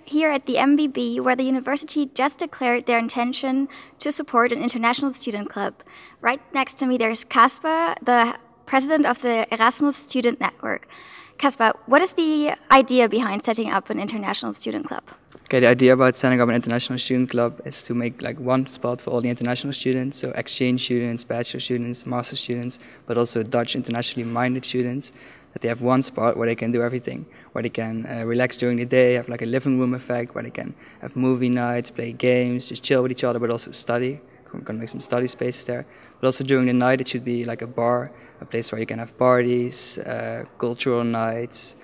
here at the MBB, where the university just declared their intention to support an international student club. Right next to me there's Caspar, the president of the Erasmus Student Network. Caspar, what is the idea behind setting up an international student club? Okay, the idea about setting up an international student club is to make like one spot for all the international students, so exchange students, bachelor students, master students, but also Dutch internationally minded students, that they have one spot where they can do everything, where they can relax during the day, have like a living room effect, where they can have movie nights, play games, just chill with each other, but also study. We're going to make some study spaces there. But also during the night it should be like a bar, a place where you can have parties, cultural nights,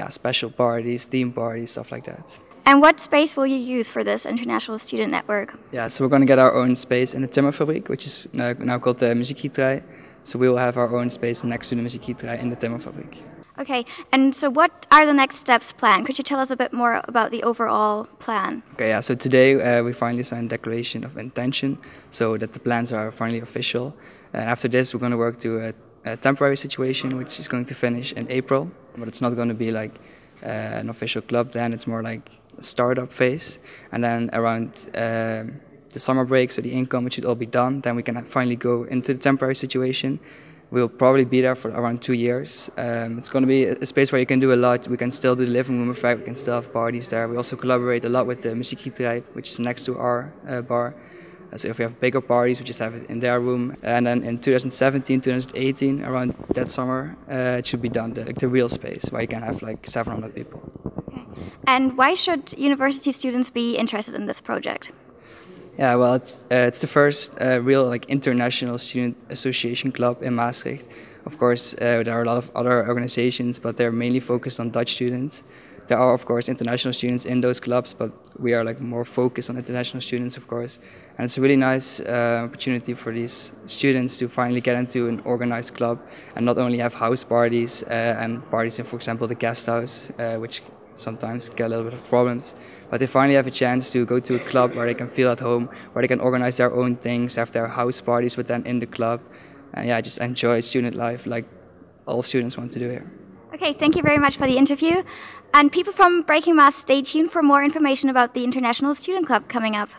special parties, theme parties, stuff like that. And what space will you use for this international student network? Yeah, so we're going to get our own space in the Timmerfabriek, which is now called the Muziekgieterij. So we will have our own space next to the Muziekgieterij in the Timmerfabriek. Okay, and so what are the next steps planned? Could you tell us a bit more about the overall plan? Okay, yeah, so today we finally signed a declaration of intention, so that the plans are finally official. And after this we're going to work to a temporary situation, which is going to finish in April. But it's not going to be like an official club then, it's more like a startup phase. And then around the summer break, so the income, it should all be done. Then we can finally go into the temporary situation. We'll probably be there for around 2 years. It's going to be a space where you can do a lot. We can still do the living room effect, we can still have parties there. We also collaborate a lot with the Muziekgieterij, which is next to our bar. So if we have bigger parties, we just have it in their room. And then in 2017, 2018, around that summer, it should be done, the real space, where you can have like 700 people. Okay. And why should university students be interested in this project? Yeah, well, it's the first real like international student association club in Maastricht. Of course, there are a lot of other organizations, but they're mainly focused on Dutch students. There are, of course, international students in those clubs, but we are like more focused on international students, of course. And it's a really nice opportunity for these students to finally get into an organized club and not only have house parties and parties in, for example, the guest house, which sometimes get a little bit of problems. But they finally have a chance to go to a club where they can feel at home, where they can organize their own things, have their house parties with them in the club. And yeah, just enjoy student life like all students want to do here. Okay, thank you very much for the interview. And people from Breaking Mass, stay tuned for more information about the International Student Club coming up.